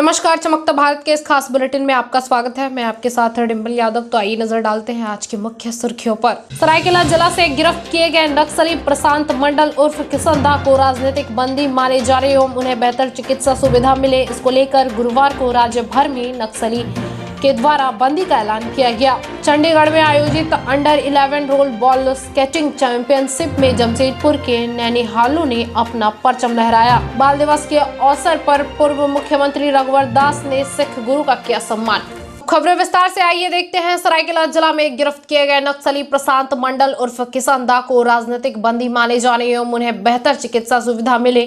नमस्कार, चमकता भारत के इस खास बुलेटिन में आपका स्वागत है। मैं आपके साथ डिंपल यादव। तो आइए नजर डालते हैं आज की मुख्य सुर्खियों पर। सरायकेला जिला से गिरफ्त किए गए नक्सली प्रशांत मंडल उर्फ किशन दा को राजनीतिक बंदी माने जा रहे एवं उन्हें बेहतर चिकित्सा सुविधा मिले, इसको लेकर गुरुवार को राज्य भर में नक्सली के द्वारा बंदी का ऐलान किया गया। चंडीगढ़ में आयोजित under 11 role ball skating championship में जमशेदपुर के नैनीहालों ने अपना परचम लहराया। बाल दिवस के अवसर पर पूर्व मुख्यमंत्री रघुवर दास ने सिख गुरु का किया सम्मान। खबरें विस्तार से आइए देखते हैं। सरायकेला जिला में गिरफ्त किए गए नक्सली प्रशांत मंडल उर्फ किशन दा को राजनीतिक बंदी माने जाने एवं उन्हें बेहतर चिकित्सा सुविधा मिले,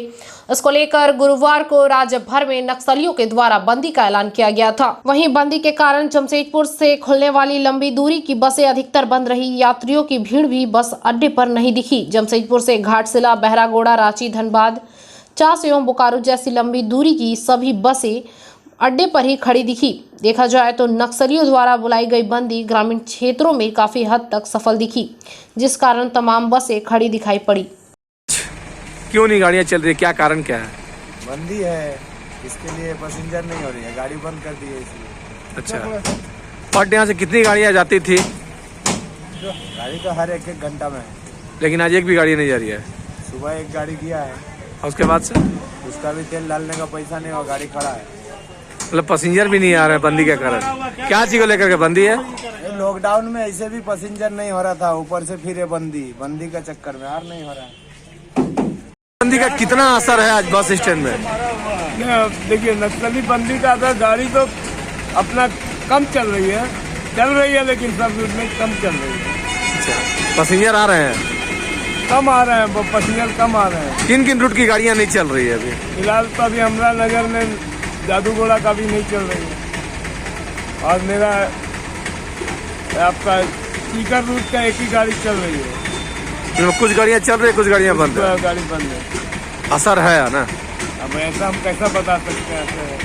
इसको लेकर गुरुवार को राज्य भर में नक्सलियों के द्वारा बंदी का ऐलान किया गया था। वहीं बंदी के कारण जमशेदपुर से खुलने वाली लंबी दूरी की बसें अधिकतर बंद रही। यात्रियों की भीड़ भी बस अड्डे पर नहीं दिखी। जमशेदपुर से घाटशिला, बहरागोड़ा, रांची, धनबाद, चास एवं बोकारो जैसी लंबी दूरी की सभी बसें अड्डे पर ही खड़ी दिखी। देखा जाए तो नक्सलियों द्वारा बुलाई गई बंदी ग्रामीण क्षेत्रों में काफी हद तक सफल दिखी, जिस कारण तमाम बसें खड़ी दिखाई पड़ी। क्यों नहीं गाड़ियाँ चल रही, क्या कारण क्या है? बंदी है, इसके लिए पैसेंजर नहीं हो रही है, गाड़ी बंद कर दी है इसलिए। अच्छा, और यहाँ से कितनी गाड़ियाँ जाती थी? गाड़ी तो हर एक घंटा में है, लेकिन आज एक भी गाड़ी नहीं जा रही है। सुबह एक गाड़ी किया है और उसके बाद से उसका भी तेल डालने का पैसा नहीं हुआ, गाड़ी खड़ा है। मतलब पैसेंजर भी नहीं आ रहे बंदी के कारण। क्या चीज को लेकर के बंदी है? लॉकडाउन में ऐसे भी पैसेंजर नहीं हो रहा था, ऊपर से फिर ये बंदी का चक्कर में और नहीं हो रहा है। बंदी का कितना असर है आज बस स्टैंड में? देखिए, नक्सली बंदी का असर, गाड़ी तो अपना कम चल रही है लेकिन सब रूट में कम चल रही है। अच्छा, पैसेंजर आ रहे हैं? कम आ रहे हैं, पैसेंजर कम आ रहे हैं। किन किन रूट की गाड़ियाँ नहीं चल रही है अभी? फिलहाल तो अभी हमरा नगर में जादूगोड़ा का भी नहीं चल रही है और मेरा आपका सीकर रूट का एक ही गाड़ी चल रही है। कुछ गाड़ियाँ चल रही है, कुछ गाड़ियाँ बंद है। गाड़ी बंद है। असर है ना? अब ऐसा हम कैसा बता सकते हैं।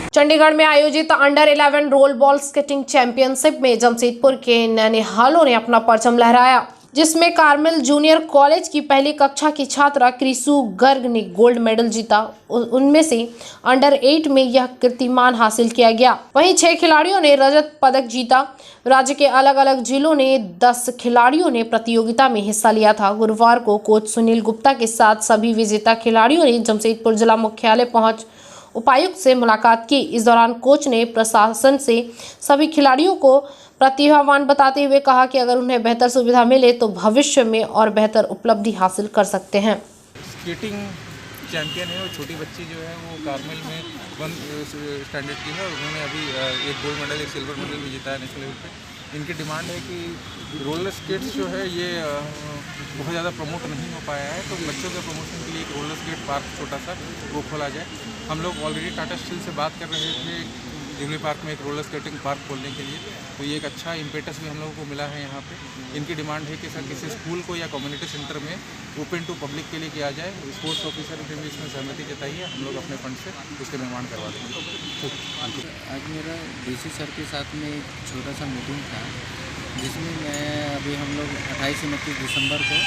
चंडीगढ़ में आयोजित under 11 role ball skating championship में जमशेदपुर के नैनीहालों ने अपना परचम लहराया, जिसमें कार्मेल जूनियर कॉलेज की पहली कक्षा की छात्रा क्रिसु गर्ग ने गोल्ड मेडल जीता। उनमें से अंडर 8 में यह कीर्तिमान हासिल किया गया। वहीं 6 खिलाड़ियों ने रजत पदक जीता। राज्य के अलग अलग जिलों ने 10 खिलाड़ियों ने प्रतियोगिता में हिस्सा लिया था। गुरुवार को कोच सुनील गुप्ता के साथ सभी विजेता खिलाड़ियों ने जमशेदपुर जिला मुख्यालय पहुंच उपायुक्त से मुलाकात की। इस दौरान कोच ने प्रशासन से सभी खिलाड़ियों को प्रतिभावान बताते हुए कहा कि अगर उन्हें बेहतर सुविधा मिले तो भविष्य में और बेहतर उपलब्धि हासिल कर सकते हैं। स्केटिंग चैंपियन है, वो छोटी बच्ची जो है वो कार्मेल में 1 स्टैंडर्ड की है और उन्होंने अभी एक गोल्ड मेडल, एक सिल्वर मेडल भी जीता है नेशनल लेवल पे। इनकी डिमांड है कि रोलर स्केट्स जो है ये बहुत ज़्यादा प्रमोट नहीं हो पाया है, तो बच्चों के प्रमोशन के लिए एक रोलर स्केट पार्क छोटा सा वो खोला जाए। हम लोग ऑलरेडी टाटा स्टील से बात कर रहे थे जुबली पार्क में एक रोलर स्केटिंग पार्क खोलने के लिए, तो ये एक अच्छा इम्पेटस भी हम लोगों को मिला है यहाँ पे। इनकी डिमांड है कि सर किसी स्कूल को या कम्युनिटी सेंटर में ओपन टू पब्लिक के लिए किया जाए। स्पोर्ट्स ऑफिसर ने भी इसमें सहमति जताई है, हम लोग अपने फंड से उसके निर्माण करवा देंगे। आज मेरा डीसी सर के साथ में एक छोटा सा मीटिंग था, जिसमें अभी हम लोग 28 29 दिसंबर को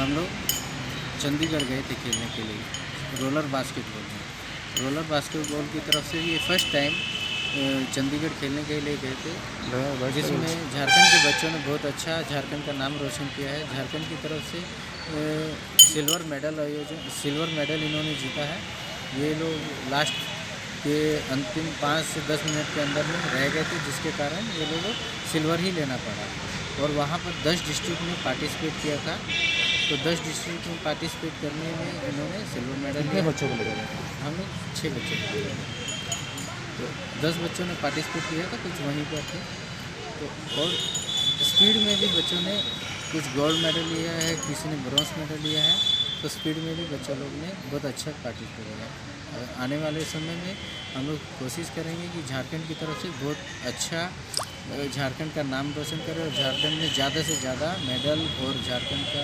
हम लोग चंडीगढ़ गए थे खेलने के लिए रोलर बास्केटबॉल में। रोलर बास्केटबॉल की तरफ से ये फर्स्ट टाइम चंडीगढ़ खेलने के लिए गए थे, जिसमें झारखंड के बच्चों ने बहुत अच्छा झारखंड का नाम रोशन किया है। झारखंड की तरफ से सिल्वर मेडल इन्होंने जीता है। ये लोग लास्ट के अंतिम 5 से 10 मिनट के अंदर में रह गए थे, जिसके कारण ये लोगों को सिल्वर ही लेना पड़ा। और वहाँ पर 10 डिस्ट्रिक्ट में पार्टिसिपेट किया था, तो 10 डिस्ट्रिक्ट में पार्टिसिपेट करने में इन्होंने सिल्वर मेडल। कितने बच्चों को लेकर? हमने 6 बच्चों को लेकर, तो 10 बच्चों ने पार्टिसिपेट किया था, कुछ वहीं पर थे। तो और स्पीड में भी बच्चों ने कुछ गोल्ड मेडल लिया है, किसी ने ब्रॉन्ज मेडल लिया है। तो स्पीड में भी बच्चा लोग ने बहुत अच्छा पार्टिसिपेट किया। आने वाले समय में हम लोग कोशिश करेंगे कि झारखंड की तरफ से बहुत अच्छा झारखंड का नाम रोशन करें और झारखंड में ज़्यादा से ज़्यादा मेडल और झारखंड का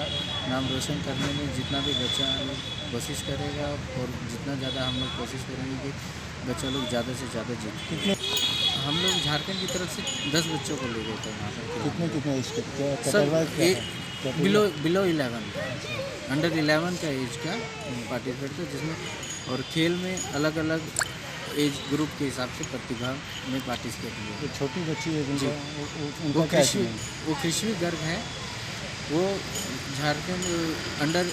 नाम रोशन करने में जितना भी बच्चा लोग कोशिश करेगा और जितना ज़्यादा हम लोग कोशिश करेंगे कि बच्चा लोग ज़्यादा से ज़्यादा जीते। हम लोग झारखंड की तरफ से 10 बच्चों को ले गए थे वहाँ पर। कितने सर बिलो 11 अंडर 11 का एज का पार्टिसिपेट था, जिसमें और खेल में अलग अलग एज ग्रुप के हिसाब से प्रतिभा में पार्टिसिपेट किया। जो छोटी बच्ची है जी। उनका क्या है? वो कृषि गर्ग है। वो Jharkhand under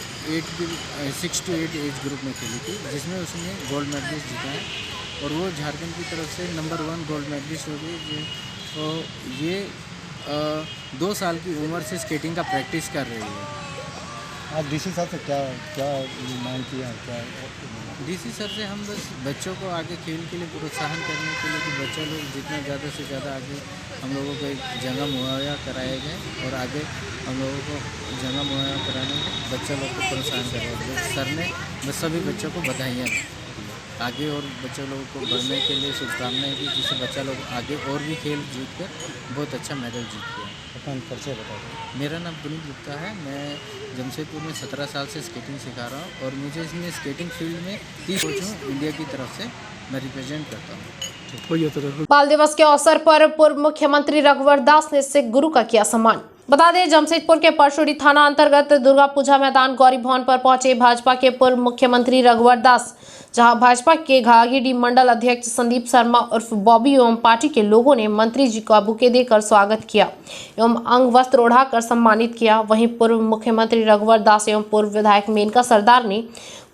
6 to 8 age group में खेली थी, जिसमें उसने गोल्ड मेडलिस्ट जीता है और वो झारखंड की तरफ से नंबर 1 गोल्ड मेडलिस्ट हो गई। तो ये 2 साल की उम्र से स्केटिंग का प्रैक्टिस कर रही है। आज डीसी साहब से क्या क्या मांग किया है? क्या डीसी सर से हम बस बच्चों को आगे खेल के लिए प्रोत्साहन करने के लिए कि बच्चा लोग जितना ज़्यादा से ज़्यादा आगे हम लोगों को एक जगह मुहैया कराया जाए और आगे हम लोगों को जगह मुहैया कराने में बच्चा लोग को प्रोत्साहन कराया जाए। सर ने बस सभी बच्चों को बधाइयाँ दी आगे और बच्चों लोगों को बढ़ने के लिए शुभकामनाएं दी, जिससे बच्चा लोग आगे और भी खेल जीत कर बहुत अच्छा मेडल जीत गया। अपना परिचय बता दें। मेरा नाम पुनीत गुप्ता है। मैं जमशेदपुर में 17 साल से स्केटिंग सिखा रहा हूँ और मुझे इसमें स्केटिंग फील्ड में 30 कोच हूँ। इंडिया की तरफ से मैं रिप्रेजेंट करता हूँ। बाल दिवस के अवसर पर पूर्व मुख्यमंत्री रघुवर दास ने सिख गुरु का किया सम्मान। बता दें, जमशेदपुर के परशुड़ी थाना अंतर्गत दुर्गा पूजा मैदान गौरी भवन पर पहुंचे भाजपा के पूर्व मुख्यमंत्री रघुवर दास, जहां भाजपा के घाघीडी मंडल अध्यक्ष संदीप शर्मा उर्फ बॉबी एवं पार्टी के लोगों ने मंत्री जी का बुके देकर स्वागत किया एवं अंग वस्त्र ओढ़ाकर सम्मानित किया। वहीं पूर्व मुख्यमंत्री रघुवर दास एवं पूर्व विधायक मेनका सरदार ने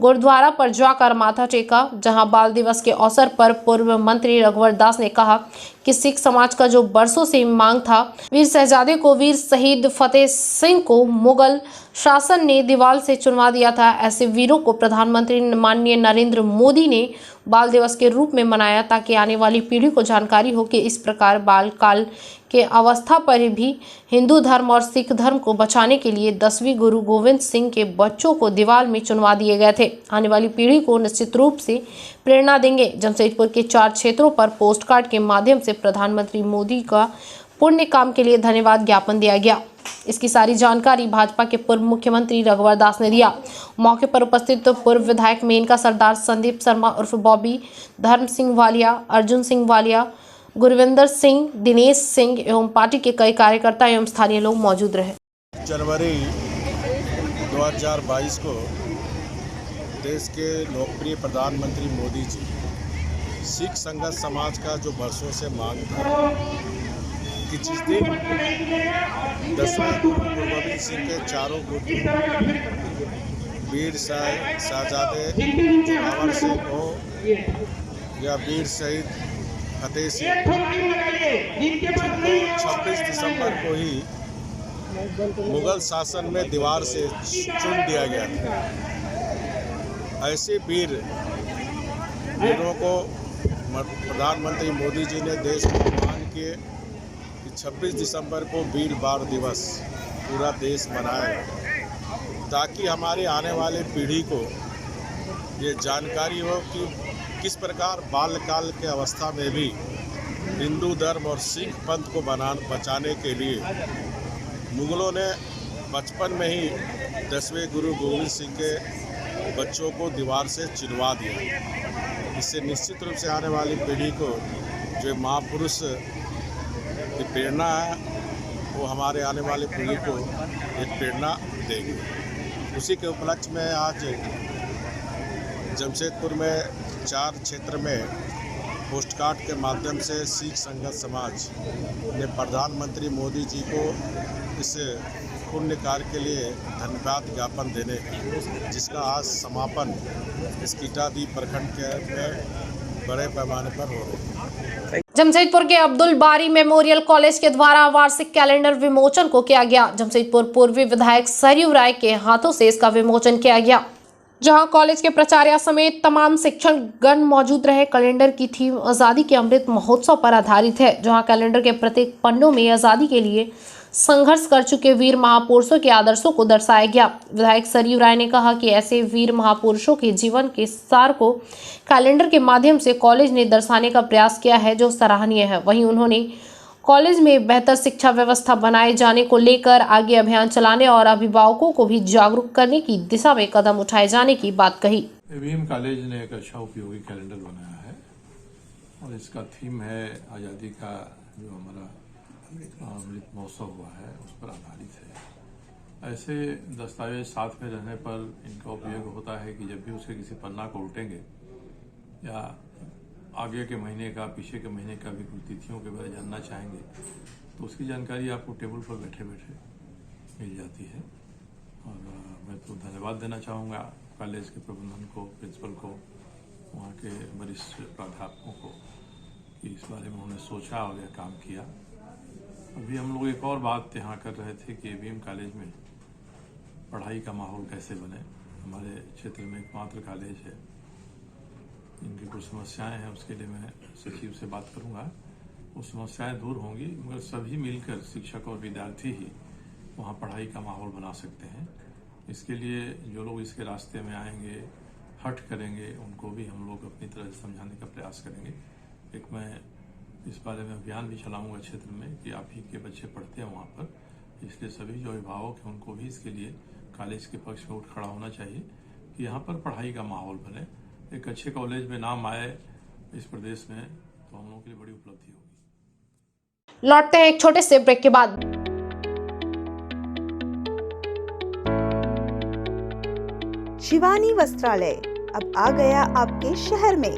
गुरुद्वारा पर जाकर माथा टेका, जहां बाल दिवस के अवसर पर पूर्व मंत्री रघुवर दास ने कहा कि सिख समाज का जो बरसों से मांग था, वीर शहजादे को वीर शहीद फतेह सिंह को मुगल शासन ने दीवार से चुनवा दिया था। ऐसे वीरों को प्रधानमंत्री माननीय नरेंद्र मोदी ने बाल दिवस के रूप में मनाया, ताकि आने वाली पीढ़ी को जानकारी हो कि इस प्रकार बाल काल के अवस्था पर भी हिंदू धर्म और सिख धर्म को बचाने के लिए 10वीं गुरु गोविंद सिंह के बच्चों को दीवार में चुनवा दिए गए थे। आने वाली पीढ़ी को निश्चित रूप से प्रेरणा देंगे। जमशेदपुर के 4 क्षेत्रों पर पोस्ट कार्ड के माध्यम से प्रधानमंत्री मोदी का पुण्य काम के लिए धन्यवाद ज्ञापन दिया गया। इसकी सारी जानकारी भाजपा के पूर्व मुख्यमंत्री रघुवर दास ने दिया। मौके पर उपस्थित पूर्व विधायक मेनका सरदार, संदीप शर्मा उर्फ बॉबी, धर्म सिंह वालिया, अर्जुन सिंह वालिया, गुरविंदर सिंह, दिनेश सिंह एवं पार्टी के कई कार्यकर्ता एवं स्थानीय लोग मौजूद रहे। जनवरी 2022 को देश के लोकप्रिय प्रधानमंत्री मोदी जी सिख संघर्ष समाज का जो बरसों से मांग था कि जिस दिन 10वें गुरु गोविंद सिंह के चारों पुत्र वीर शहजादे जोरावर सिंह हो या वीर शहीद फतेह सिंह, जिनको 26 दिसंबर को ही मुगल शासन में दीवार से चुन दिया गया था, ऐसे वीरों को प्रधानमंत्री मोदी जी ने देश को मान किए कि 26 दिसंबर को वीर बाल दिवस पूरा देश मनाएगा, ताकि हमारे आने वाले पीढ़ी को ये जानकारी हो कि किस प्रकार बाल्यकाल के अवस्था में भी हिंदू धर्म और सिख पंथ को बचाने के लिए मुगलों ने बचपन में ही 10वें गुरु गोविंद सिंह के बच्चों को दीवार से चिनवा दिया। इससे निश्चित रूप से आने वाली पीढ़ी को जो महापुरुष की प्रेरणा है, वो हमारे आने वाली पीढ़ी को एक प्रेरणा देगी। उसी के उपलक्ष्य में आज जमशेदपुर में 4 क्षेत्र में पोस्ट कार्ड के माध्यम से सिख संघर्ष समाज ने प्रधानमंत्री मोदी जी को इस पुण्य कार्य के लिए धन्यवाद ज्ञापन देने का, जिसका आज समापन इस कीटादी प्रखंड के में बड़े पैमाने पर हो रहा है। जमशेदपुर के अब्दुल बारी मेमोरियल कॉलेज के द्वारा वार्षिक कैलेंडर विमोचन को किया गया। जमशेदपुर पूर्वी विधायक सरयू राय के हाथों से इसका विमोचन किया गया, जहां कॉलेज के प्राचार्य समेत तमाम शिक्षण गण मौजूद रहे। कैलेंडर की थीम आज़ादी के अमृत महोत्सव पर आधारित है, जहां कैलेंडर के प्रत्येक पन्नों में आज़ादी के लिए संघर्ष कर चुके वीर महापुरुषों के आदर्शों को दर्शाया गया। विधायक सरयू राय ने कहा कि ऐसे वीर महापुरुषों के जीवन के सार को कैलेंडर के माध्यम से कॉलेज ने दर्शाने का प्रयास किया है, जो सराहनीय है। वहीं उन्होंने कॉलेज में बेहतर शिक्षा व्यवस्था बनाए जाने को लेकर आगे अभियान चलाने और अभिभावकों को भी जागरूक करने की दिशा में कदम उठाए जाने की बात कही। एवीएम कॉलेज ने एक अच्छा उपयोगी कैलेंडर बनाया है और इसका थीम है आज़ादी का जो हमारा अमृत महोत्सव हुआ है उस पर आधारित है। ऐसे दस्तावेज साथ में रहने पर इनका उपयोग होता है कि जब भी उसके किसी पन्ना को उल्टेंगे या आगे के महीने का पीछे के महीने का भी कुछ तिथियों के बारे में जानना चाहेंगे तो उसकी जानकारी आपको टेबल पर बैठे बैठे मिल जाती है। और मैं तो धन्यवाद देना चाहूँगा कॉलेज के प्रबंधन को, प्रिंसिपल को, वहाँ के वरिष्ठ प्राध्यापकों को कि इस बारे में उन्होंने सोचा और यह काम किया। अभी हम लोग एक और बात यहाँ कर रहे थे कि ABM कॉलेज में पढ़ाई का माहौल कैसे बने। हमारे क्षेत्र में एकमात्र कॉलेज है, इनकी कुछ समस्याएं हैं, उसके लिए मैं सचिव से बात करूंगा। वो समस्याएं दूर होंगी, मगर सभी मिलकर शिक्षक और विद्यार्थी ही वहाँ पढ़ाई का माहौल बना सकते हैं। इसके लिए जो लोग इसके रास्ते में आएंगे, हट करेंगे, उनको भी हम लोग अपनी तरह से समझाने का प्रयास करेंगे। एक मैं इस बारे में अभियान भी चलाऊंगा क्षेत्र में कि आप ही के बच्चे पढ़ते हैं वहाँ पर, इसलिए सभी जो अभिभावक हैं उनको भी इसके लिए कॉलेज के पक्ष में उठ खड़ा होना चाहिए कि यहाँ पर पढ़ाई का माहौल बने, एक अच्छे कॉलेज में नाम आए इस प्रदेश में, तो हम लोगों के लिए बड़ी उपलब्धि होगी। लौटते हैं एक छोटे से ब्रेक के बाद। शिवानी वस्त्रालय अब आ गया आपके शहर में।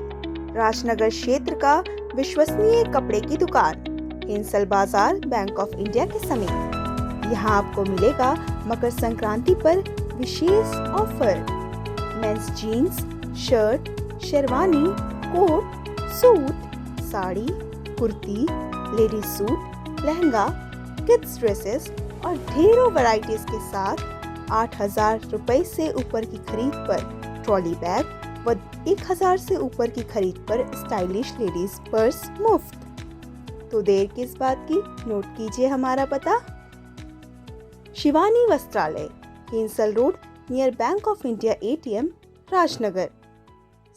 राजनगर क्षेत्र का विश्वसनीय कपड़े की दुकान, हिंसल बाजार, बैंक ऑफ इंडिया के समीप। यहाँ आपको मिलेगा मकर संक्रांति पर विशेष offer. Men's jeans, shirt, sherwani, coat, suit, sari, kurti, ladies suit, lehenga, kids dresses और ढेरों वैरायटीज के साथ 8,000 रुपए से ऊपर की खरीद पर ट्रॉली बैग व 1,000 से ऊपर की खरीद पर स्टाइलिश लेडीज पर्स मुफ्त। तो देर किस बात की, नोट कीजिए हमारा पता। Shivani Vastralaya, Hinsal road near Bank of India ATM, Rajnagar.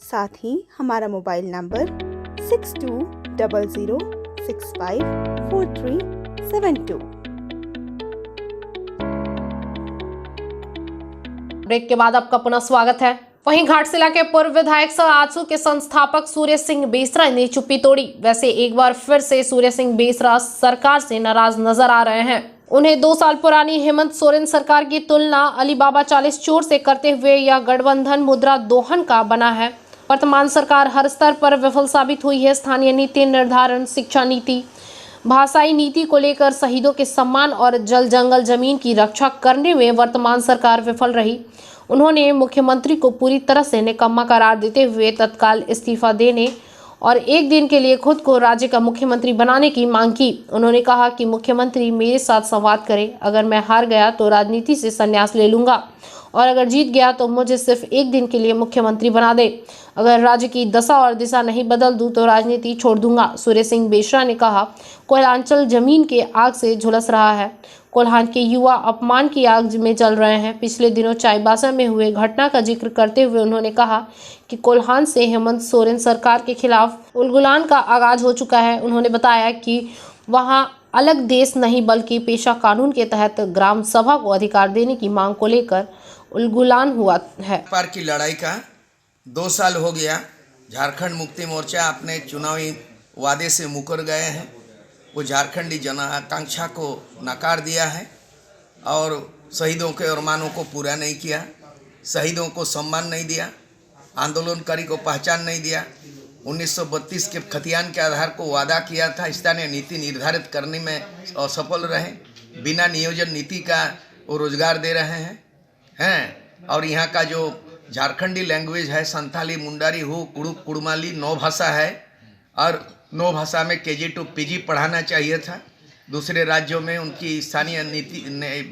साथ ही हमारा मोबाइल नंबर 6200654372। ब्रेक के बाद आपका पुनः स्वागत है। वहीं घाटशिला के पूर्व विधायक सह आजसू के संस्थापक सूर्य सिंह बेसरा ने चुप्पी तोड़ी। वैसे एक बार फिर से सूर्य सिंह बेसरा सरकार से नाराज नजर आ रहे हैं। उन्हें 2 साल पुरानी हेमंत सोरेन सरकार की तुलना अलीबाबा 40 चोर से करते हुए यह गठबंधन मुद्रा दोहन का बना है। वर्तमान सरकार हर स्तर पर विफल साबित हुई है। स्थानीय नीति निर्धारण, शिक्षा नीति, भाषाई नीति को लेकर शहीदों के सम्मान और जल जंगल जमीन की रक्षा करने में वर्तमान सरकार विफल रही। उन्होंने मुख्यमंत्री को पूरी तरह से निकम्मा करार देते हुए तत्काल इस्तीफा देने और एक दिन के लिए खुद को राज्य का मुख्यमंत्री बनाने की मांग की। उन्होंने कहा कि मुख्यमंत्री मेरे साथ संवाद करे, अगर मैं हार गया तो राजनीति से संन्यास ले लूंगा और अगर जीत गया तो मुझे सिर्फ एक दिन के लिए मुख्यमंत्री बना दे। अगर राज्य की दशा और दिशा नहीं बदल दूं तो राजनीति छोड़ दूंगा। सूर्य सिंह बेसरा ने कहा, कोयलांचल जमीन के आग से झुलस रहा है। कोल्हान के युवा अपमान की आग में जल रहे हैं। पिछले दिनों चाईबासा में हुए घटना का जिक्र करते हुए उन्होंने कहा कि कोल्हान से हेमंत सोरेन सरकार के खिलाफ उलगुलान का आगाज हो चुका है। उन्होंने बताया कि वहां अलग देश नहीं बल्कि पेशा कानून के तहत ग्राम सभा को अधिकार देने की मांग को लेकर उलगुलान हुआ है। पार की लड़ाई का 2 साल हो गया। झारखंड मुक्ति मोर्चा अपने चुनावी वादे से मुकर गए हैं। वो झारखंडी जन आकांक्षा को नकार दिया है और शहीदों के अरमानों को पूरा नहीं किया, शहीदों को सम्मान नहीं दिया, आंदोलनकारी को पहचान नहीं दिया। 1932 के खतियान के आधार को वादा किया था, स्थानीय नीति निर्धारित करने में असफल रहे। बिना नियोजन नीति का वो रोजगार दे रहे हैं और यहाँ का जो झारखंडी लैंग्वेज है, संथाली, मुंडारी, हो, कुड़ुक, कुड़माली 9 भाषा है और 9 भाषा में KG to PG पढ़ाना चाहिए था। दूसरे राज्यों में उनकी स्थानीय नीति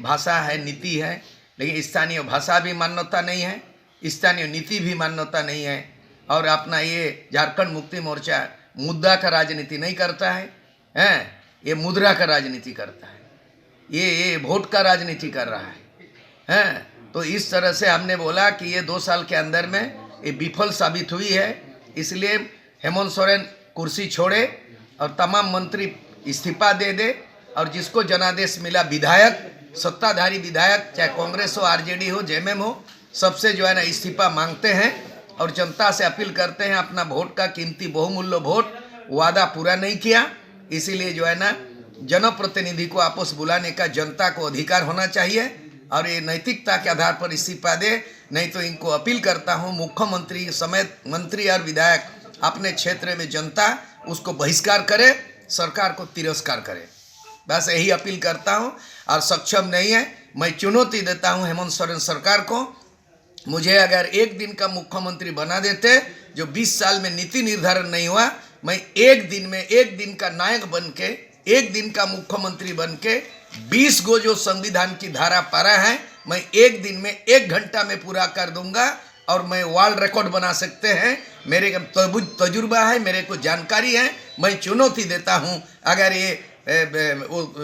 भाषा है, नीति है, लेकिन स्थानीय भाषा भी मान्यता नहीं है, स्थानीय नीति भी मान्यता नहीं है। और अपना ये झारखंड मुक्ति मोर्चा मुद्दा का राजनीति नहीं करता है, ये मुद्रा का राजनीति करता है, ये वोट का राजनीति कर रहा है। तो इस तरह से हमने बोला कि ये 2 साल के अंदर में ये विफल साबित हुई है। इसलिए हेमंत सोरेन कुर्सी छोड़े और तमाम मंत्री इस्तीफा दे दे और जिसको जनादेश मिला विधायक, सत्ताधारी विधायक, चाहे कांग्रेस हो, RJD हो, JMM हो, सबसे जो है ना इस्तीफा मांगते हैं और जनता से अपील करते हैं। अपना वोट का कीमती बहुमूल्य वोट वादा पूरा नहीं किया, इसीलिए जो है ना जनप्रतिनिधि को आपस बुलाने का जनता को अधिकार होना चाहिए और ये नैतिकता के आधार पर इस्तीफा दे। नहीं तो इनको अपील करता हूँ, मुख्यमंत्री समेत मंत्री और विधायक अपने क्षेत्र में जनता उसको बहिष्कार करे, सरकार को तिरस्कार करे। बस यही अपील करता हूं। और सक्षम नहीं है, मैं चुनौती देता हूं हेमंत सोरेन सरकार को। मुझे अगर एक दिन का मुख्यमंत्री बना देते, जो 20 साल में नीति निर्धारण नहीं हुआ, मैं एक दिन का नायक बन के, एक दिन का मुख्यमंत्री बन के 20 गो जो संविधान की धारा पारा है, मैं एक दिन में 1 घंटा में पूरा कर दूंगा। और मैं वर्ल्ड रिकॉर्ड बना सकते हैं। मेरे तजुर्बा है, मेरे को जानकारी है। मैं चुनौती देता हूं, अगर ये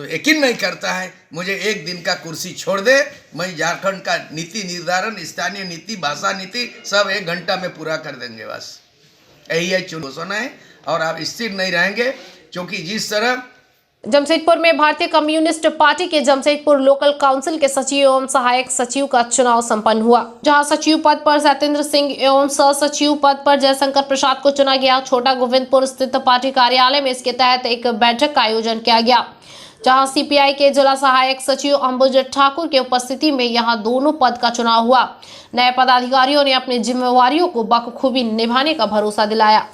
यकीन नहीं करता है, मुझे एक दिन का कुर्सी छोड़ दे। मैं झारखंड का नीति निर्धारण, स्थानीय नीति, भाषा नीति सब 1 घंटा में पूरा कर देंगे। बस यही है चुनौती है। और आप स्थिर नहीं रहेंगे, क्योंकि जिस तरह जमशेदपुर में भारतीय कम्युनिस्ट पार्टी के जमशेदपुर लोकल काउंसिल के सचिव एवं सहायक सचिव का चुनाव संपन्न हुआ, जहां सचिव पद पर सत्येंद्र सिंह एवं सह सचिव पद पर जयशंकर प्रसाद को चुना गया। छोटा गोविंदपुर स्थित पार्टी कार्यालय में इसके तहत एक बैठक का आयोजन किया गया, जहां सीपीआई के जिला सहायक सचिव अंबुज ठाकुर की उपस्थिति में यहां दोनों पद का चुनाव हुआ। नए पदाधिकारियों ने अपनी जिम्मेवारियों को बखूबी निभाने का भरोसा दिलाया।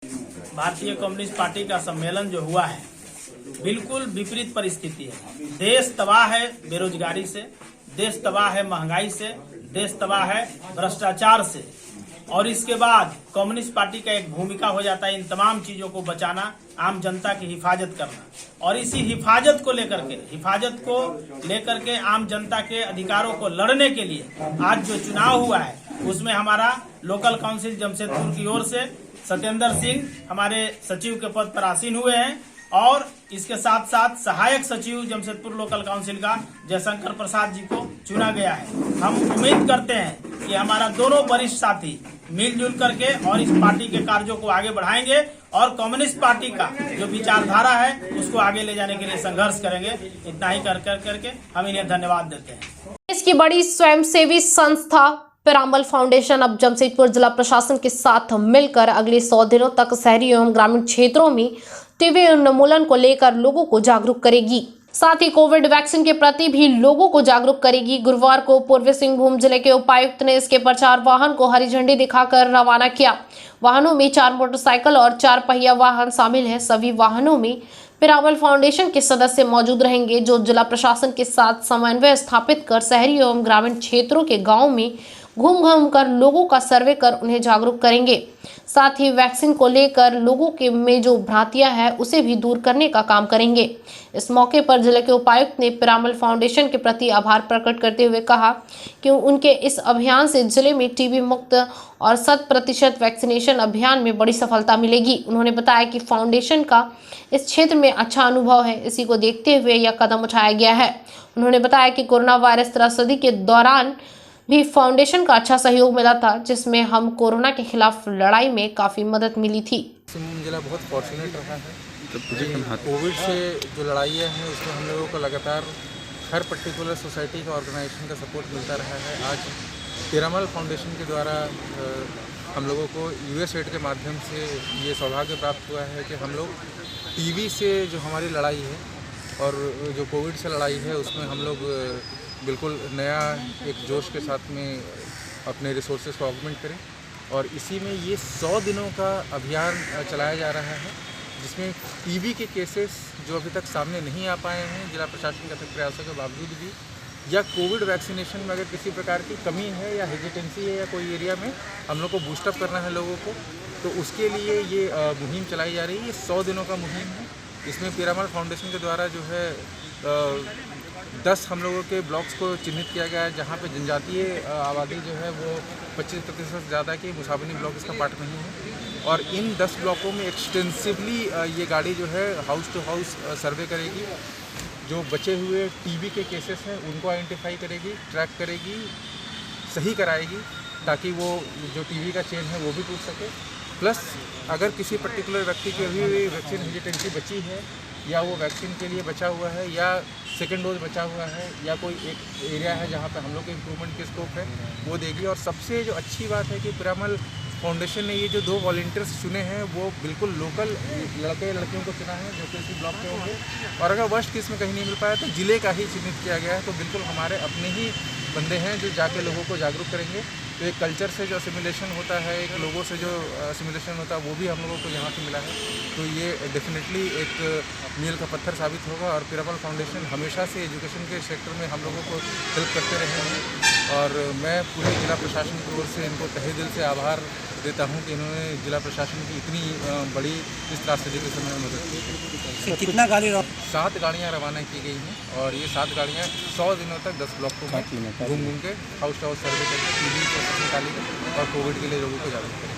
भारतीय कम्युनिस्ट पार्टी का सम्मेलन जो हुआ है, बिल्कुल विपरीत परिस्थिति है। देश तबाह है बेरोजगारी से, देश तबाह है महंगाई से, देश तबाह है भ्रष्टाचार से। और इसके बाद कम्युनिस्ट पार्टी का एक भूमिका हो जाता है इन तमाम चीजों को बचाना, आम जनता की हिफाजत करना। और इसी हिफाजत को लेकर के आम जनता के अधिकारों को लड़ने के लिए आज जो चुनाव हुआ है, उसमें हमारा लोकल काउंसिल जमशेदपुर की ओर से सत्येंद्र सिंह हमारे सचिव के पद पर आसीन हुए हैं। और इसके साथ साथ सहायक सचिव जमशेदपुर लोकल काउंसिल का जयशंकर प्रसाद जी को चुना गया है। हम उम्मीद करते हैं कि हमारा दोनों वरिष्ठ साथी मिलजुल करके और इस पार्टी के कार्यों को आगे बढ़ाएंगे और कम्युनिस्ट पार्टी का जो विचारधारा है उसको आगे ले जाने के लिए संघर्ष करेंगे। इतना ही करके हम इन्हें धन्यवाद देते हैं। इसकी बड़ी स्वयंसेवी संस्था पिरामल फाउंडेशन अब जमशेदपुर जिला प्रशासन के साथ मिलकर अगले 100 दिनों तक शहरी एवं ग्रामीण क्षेत्रों में टीबी उन्मूलन को लेकर लोगों को जागरूक करेगी। साथ ही कोविड वैक्सीन के प्रति भी लोगों को जागरूक करेगी। गुरुवार को पूर्वी सिंहभूम जिले के उपायुक्त ने इसके प्रचार वाहन को हरी झंडी दिखाकर रवाना किया। वाहनों में 4 मोटरसाइकिल और 4 पहिया वाहन शामिल है। सभी वाहनों में पिरामल फाउंडेशन के सदस्य मौजूद रहेंगे, जो जिला प्रशासन के साथ समन्वय स्थापित कर शहरी एवं ग्रामीण क्षेत्रों के गाँव में घूम कर लोगों का सर्वे कर उन्हें जागरूक करेंगे। साथ ही वैक्सीन को लेकर लोगों के में जो भ्रांतियां हैं उसे भी दूर करने का काम करेंगे। इस मौके पर जिले के उपायुक्त ने पिरामल फाउंडेशन के प्रति आभार प्रकट करते हुए कहा कि उनके इस अभियान से जिले में टीबी मुक्त और 100% वैक्सीनेशन अभियान में बड़ी सफलता मिलेगी। उन्होंने बताया कि फाउंडेशन का इस क्षेत्र में अच्छा अनुभव है, इसी को देखते हुए यह कदम उठाया गया है। उन्होंने बताया कि कोरोना वायरस त्रासदी के दौरान भी फाउंडेशन का अच्छा सहयोग मिला था, जिसमें हम कोरोना के खिलाफ लड़ाई में काफ़ी मदद मिली थी। सिंहभूम जिला बहुत फॉर्चुनेट रहा है। कोविड से जो लड़ाइयाँ हैं उसमें हम लोगों को लगातार हर पर्टिकुलर सोसाइटी का ऑर्गेनाइजेशन का सपोर्ट मिलता रहा है। आज पिरामल फाउंडेशन के द्वारा हम लोगों को यूएसएड के माध्यम से ये सौभाग्य प्राप्त हुआ है कि हम लोग टीबी से जो हमारी लड़ाई है और जो कोविड से लड़ाई है उसमें हम लोग बिल्कुल नया एक जोश के साथ में अपने रिसोर्सेज को ऑगमेंट करें। और इसी में ये 100 दिनों का अभियान चलाया जा रहा है, जिसमें टीबी के केसेस जो अभी तक सामने नहीं आ पाए हैं जिला प्रशासन के अथक प्रयासों के बावजूद भी, या कोविड वैक्सीनेशन में अगर किसी प्रकार की कमी है या हेजिटेंसी है या कोई एरिया में हम लोग को बूस्टअप करना है लोगों को, तो उसके लिए ये मुहिम चलाई जा रही है। ये 100 दिनों का मुहिम है। इसमें पिरामल फाउंडेशन के द्वारा जो है 10 हम लोगों के ब्लॉक्स को चिन्हित किया गया है, जहाँ पे जनजातीय आबादी जो है वो 25% से ज़्यादा की मुसाबनी ब्लॉक इसका पार्ट नहीं है। और इन 10 ब्लॉकों में एक्सटेंसिवली ये गाड़ी जो है हाउस टू हाउस सर्वे करेगी, जो बचे हुए टीबी के केसेस हैं उनको आइडेंटिफाई करेगी, ट्रैक करेगी, सही कराएगी, ताकि वो जो टीबी का चेन है वो भी टूट सके। प्लस अगर किसी पर्टिकुलर व्यक्ति की अभी भी वैक्सीन हेजिटेंसी बची है, या वो वैक्सीन के लिए बचा हुआ है, या सेकेंड डोज बचा हुआ है, या कोई एक एरिया है जहाँ पे हम लोग के इम्प्रूवमेंट के स्कोप है, वो देगी। और सबसे जो अच्छी बात है कि पिरामल फाउंडेशन ने ये जो 2 वॉलंटियर्स चुने हैं वो बिल्कुल लोकल लड़के लड़कियों को चुना है, जो कि इसी ब्लॉक के होंगे। और अगर वर्स्ट केस में कहीं नहीं मिल पाया तो ज़िले का ही चिन्हित किया गया है। तो बिल्कुल हमारे अपने ही बंदे हैं जो जाके लोगों को जागरूक करेंगे। तो एक कल्चर से जो असिमिलेशन होता है, एक लोगों से जो असिमिलेशन होता है, वो भी हम लोगों को यहाँ से मिला है। तो ये डेफिनेटली एक मील का पत्थर साबित होगा। और पिरामल फाउंडेशन हमेशा से एजुकेशन के सेक्टर में हम लोगों को हेल्प करते रहे हैं और मैं पूरे जिला प्रशासन की ओर से इनको तहे दिल से आभार देता हूं कि इन्होंने जिला प्रशासन की इतनी बड़ी इस त्रासदी के समय में मदद की। कितना गाड़ी 7 गाड़ियाँ रवाना की गई हैं और ये 7 गाड़ियाँ 100 दिनों तक 10 ब्लॉकों में घूम के हाउस टू हाउस सर्वे करके टीबी को निकालेंगे और कोविड के लिए लोगों को जागरूक करेंगे।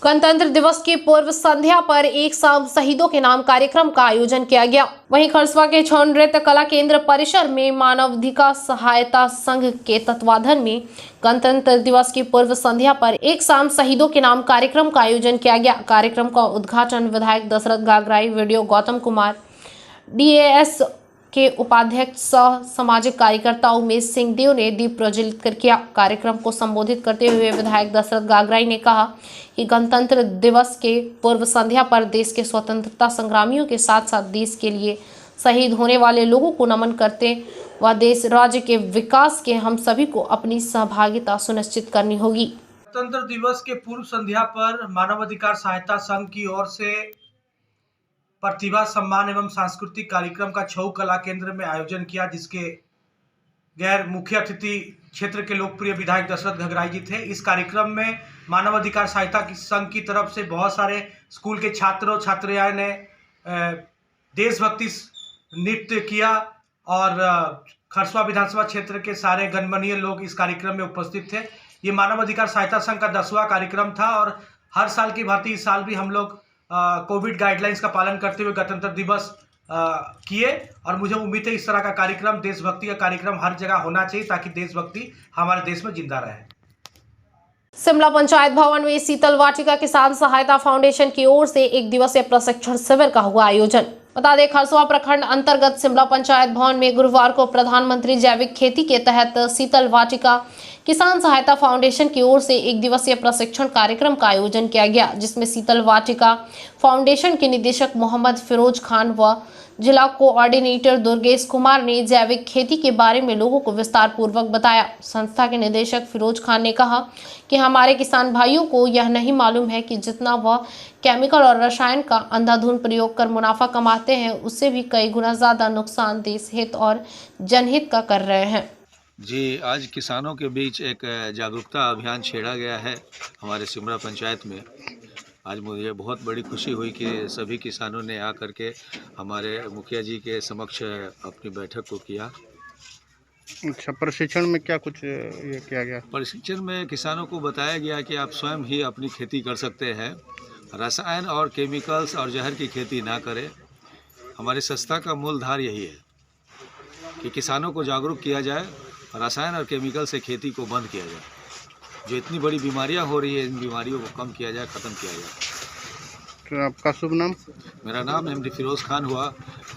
गणतंत्र दिवस की पूर्व संध्या पर एक शाम शहीदों के नाम कार्यक्रम का आयोजन किया गया। वहीं खरसवा के छौ नृत्य कला केंद्र परिसर में मानवाधिकार सहायता संघ के तत्वाधान में गणतंत्र दिवस की पूर्व संध्या पर एक शाम शहीदों के नाम कार्यक्रम का आयोजन किया गया। कार्यक्रम का उद्घाटन विधायक दशरथ गागराई, वीडियो गौतम कुमार, DAS के उपाध्यक्ष सह सामाजिक कार्यकर्ता उमेश सिंह देव ने दीप प्रज्वलित कर किया। कार्यक्रम को संबोधित करते हुए विधायक दशरथ गागराई ने कहा कि गणतंत्र दिवस के पूर्व संध्या पर देश के स्वतंत्रता संग्रामियों के साथ साथ देश के लिए शहीद होने वाले लोगों को नमन करते व देश राज्य के विकास के हम सभी को अपनी सहभागिता सुनिश्चित करनी होगी। गणतंत्र दिवस के पूर्व संध्या पर मानवाधिकार सहायता संघ की ओर से प्रतिभा सम्मान एवं सांस्कृतिक कार्यक्रम का छऊ कला केंद्र में आयोजन किया, जिसके गैर मुख्य अतिथि क्षेत्र के लोकप्रिय विधायक दशरथ गागराई जी थे। इस कार्यक्रम में मानवाधिकार सहायता संघ की तरफ से बहुत सारे स्कूल के छात्रों छात्राएं ने देशभक्ति नृत्य किया और खरसवा विधानसभा क्षेत्र के सारे गणमान्य लोग इस कार्यक्रम में उपस्थित थे। ये मानवाधिकार सहायता संघ का 10वां कार्यक्रम था और हर साल की भांति इस साल भी हम लोग कोविड गाइडलाइंस का पालन करते हुए गणतंत्र दिवस किए और मुझे उम्मीद है इस तरह का कार्यक्रम, देशभक्ति का कार्यक्रम हर जगह होना चाहिए ताकि देशभक्ति हमारे देश में जिंदा रहे। शिमला पंचायत भवन में शीतल वाटिका किसान सहायता फाउंडेशन की ओर से एक दिवसीय प्रशिक्षण शिविर का हुआ आयोजन। बता दें, खरसवा प्रखंड अंतर्गत शिमला पंचायत भवन में गुरुवार को प्रधानमंत्री जैविक खेती के तहत शीतल वाटिका किसान सहायता फाउंडेशन की ओर से एक दिवसीय प्रशिक्षण कार्यक्रम का आयोजन किया गया, जिसमें शीतल वाटिका फाउंडेशन के निदेशक मोहम्मद फिरोज खान व जिला कोऑर्डिनेटर दुर्गेश कुमार ने जैविक खेती के बारे में लोगों को विस्तार पूर्वक बताया। संस्था के निदेशक फिरोज खान ने कहा कि हमारे किसान भाइयों को यह नहीं मालूम है कि जितना वह केमिकल और रसायन का अंधाधुंध प्रयोग कर मुनाफा कमाते हैं, उससे भी कई गुना ज्यादा नुकसान देश हित और जनहित का कर रहे हैं। जी, आज किसानों के बीच एक जागरूकता अभियान छेड़ा गया है हमारे शिमला पंचायत में। आज मुझे बहुत बड़ी खुशी हुई कि सभी किसानों ने आकर के हमारे मुखिया जी के समक्ष अपनी बैठक को किया। अच्छा, प्रशिक्षण में क्या कुछ ये किया गया? प्रशिक्षण में किसानों को बताया गया कि आप स्वयं ही अपनी खेती कर सकते हैं, रसायन और केमिकल्स और जहर की खेती ना करें। हमारी संस्था का मूलधार यही है कि किसानों को जागरूक किया जाए, रसायन और केमिकल से खेती को बंद किया जाए। जो इतनी बड़ी बीमारियां हो रही है, इन बीमारियों को कम किया जाए, ख़त्म किया जाए। तो आपका शुभ नाम? मेरा नाम MD फिरोज खान हुआ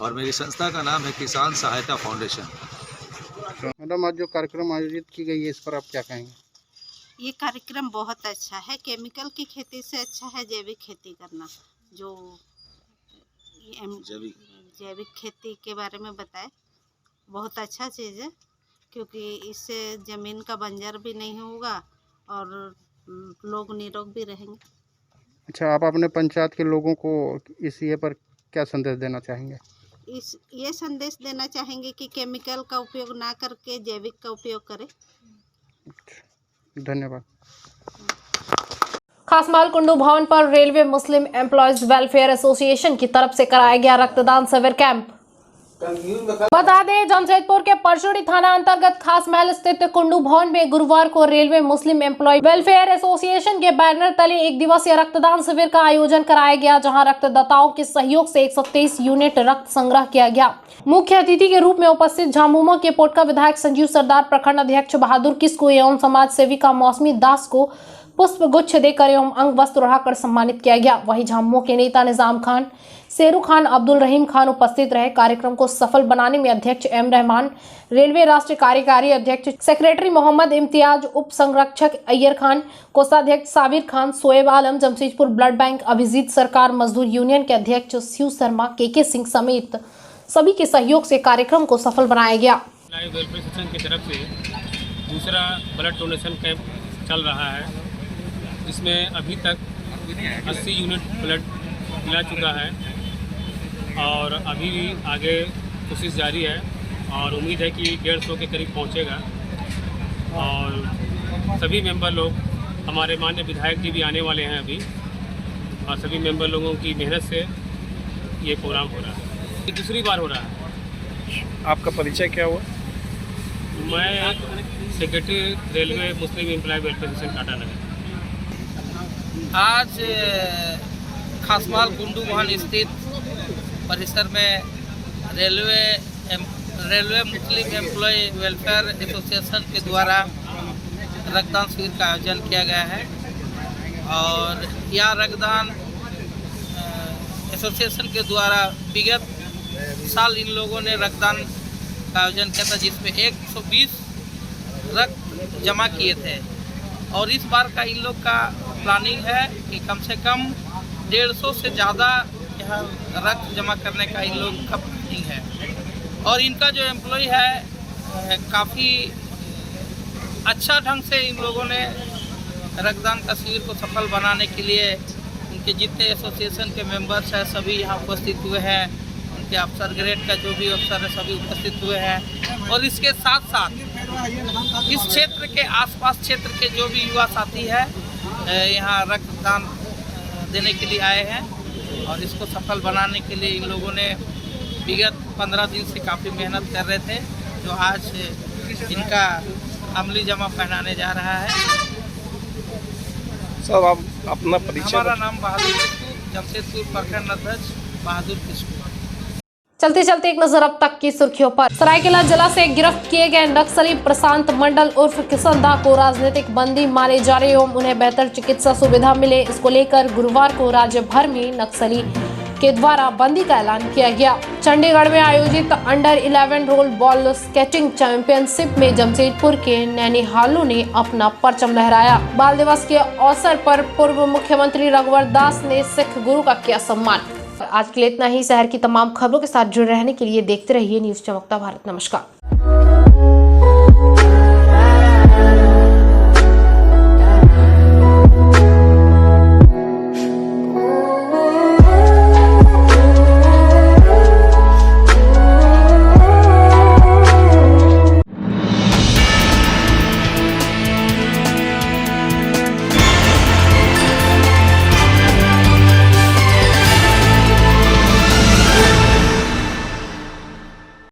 और मेरी संस्था का नाम है किसान सहायता फाउंडेशन। तो मैडम, आज जो कार्यक्रम आयोजित की गई है, इस पर आप क्या कहेंगे? ये कार्यक्रम बहुत अच्छा है। केमिकल की खेती से अच्छा है जैविक खेती करना। जो जैविक खेती के बारे में बताए, बहुत अच्छा चीज़ है, क्योंकि इससे ज़मीन का बंजर भी नहीं होगा और लोग निरोग भी रहेंगे। अच्छा, आप अपने पंचायत के लोगों को इस ये पर क्या संदेश देना चाहेंगे? ये संदेश देना चाहेंगे कि केमिकल का उपयोग ना करके जैविक का उपयोग करें। धन्यवाद। खासमाल कुंडू भवन पर रेलवे मुस्लिम एम्प्लॉयज वेलफेयर एसोसिएशन की तरफ से कराया गया रक्तदान शिविर कैंप। बता दें, जमशेदपुर के परचूड़ी थाना अंतर्गत खासमहल स्थित कुंडू भवन में गुरुवार को रेलवे मुस्लिम एम्प्लॉय वेलफेयर एसोसिएशन के बैनर तले एक दिवसीय रक्तदान शिविर का आयोजन कराया गया, जहां रक्तदाताओं के सहयोग से 123 यूनिट रक्त संग्रह किया गया। मुख्य अतिथि के रूप में उपस्थित झामुमो के पोटका विधायक संजीव सरदार, प्रखंड अध्यक्ष बहादुर किस्कू एवं समाज सेविका मौसमी दास को पुष्प गुच्छ देकर एवं अंग वस्त्र ओढ़ाकर सम्मानित किया गया। वहीं झामुमो के नेता निजाम खान, शेरू खान, अब्दुल रहीम खान उपस्थित रहे। कार्यक्रम को सफल बनाने में अध्यक्ष M रहमान, रेलवे राष्ट्रीय कार्यकारी अध्यक्ष सेक्रेटरी मोहम्मद इम्तियाज, उप संरक्षक अय्यर खान, कोषाध्यक्ष साबिर खान, सोएब आलम, जमशेदपुर ब्लड बैंक, अभिजीत सरकार, मजदूर यूनियन के अध्यक्ष शिव शर्मा, KK सिंह समेत सभी के सहयोग से कार्यक्रम को सफल बनाया गया। वेलफेयर एसोसिएशन की तरफ से दूसरा ब्लड डोनेशन कैंप चल रहा है, जिसमें अभी तक 80 यूनिट ब्लड मिला चुका है और अभी भी आगे कोशिश जारी है और उम्मीद है कि 150 के करीब पहुंचेगा। और सभी मेंबर लोग, हमारे माननीय विधायक जी भी आने वाले हैं अभी, और सभी मेंबर लोगों की मेहनत से ये प्रोग्राम हो रहा है। ये दूसरी बार हो रहा है। आपका परिचय क्या हुआ? मैं सेक्रेटरी रेलवे मुस्लिम एम्प्लॉय वेलफेयर एसोसिएशन टाटा नगर। आज खासमाल कुंडू भवन स्थित परिसर में रेलवे मुस्लिम एम्प्लॉय वेलफेयर एसोसिएशन के द्वारा रक्तदान शिविर का आयोजन किया गया है और यह रक्तदान एसोसिएशन के द्वारा विगत साल इन लोगों ने रक्तदान का आयोजन किया था, जिसमें 120 रक्त जमा किए थे और इस बार का इन लोग का प्लानिंग है कि कम से कम 150 से ज़्यादा यहाँ रक्त जमा करने का इन लोग का प्लानिंग है। और इनका जो एम्प्लॉय है काफ़ी अच्छा ढंग से इन लोगों ने रक्तदान का शिविर को सफल बनाने के लिए उनके जितने एसोसिएशन के मेंबर्स हैं सभी यहाँ उपस्थित हुए हैं, उनके अफसर ग्रेड का जो भी अफसर है सभी उपस्थित हुए हैं। और इसके साथ साथ इस क्षेत्र के आसपास क्षेत्र के जो भी युवा साथी है यहाँ रक्तदान देने के लिए आए हैं और इसको सफल बनाने के लिए इन लोगों ने विगत 15 दिन से काफ़ी मेहनत कर रहे थे, जो आज इनका अमली जमा पहनाने जा रहा है। सब आप अपना परिचय। हमारा नाम बहादुर किस्कू, जमशेदपुर प्रखंड अध्यक्ष बहादुर किस्कू। चलते चलते एक नजर अब तक की सुर्खियों पर। सरायकेला जिला से गिरफ्त किए गए नक्सली प्रशांत मंडल उर्फ किशन दा को राजनीतिक बंदी माने जा रहे एवं उन्हें बेहतर चिकित्सा सुविधा मिले, इसको लेकर गुरुवार को राज्य भर में नक्सली के द्वारा बंदी का ऐलान किया गया। चंडीगढ़ में आयोजित under 11 role ball skating championship में जमशेदपुर के नैनीहालू ने अपना परचम लहराया। बाल दिवस के अवसर पर पूर्व मुख्यमंत्री रघुवर दास ने सिख गुरु का किया सम्मान। आज के लिए इतना ही। शहर की तमाम खबरों के साथ जुड़े रहने के लिए देखते रहिए न्यूज़ चमकता भारत। नमस्कार।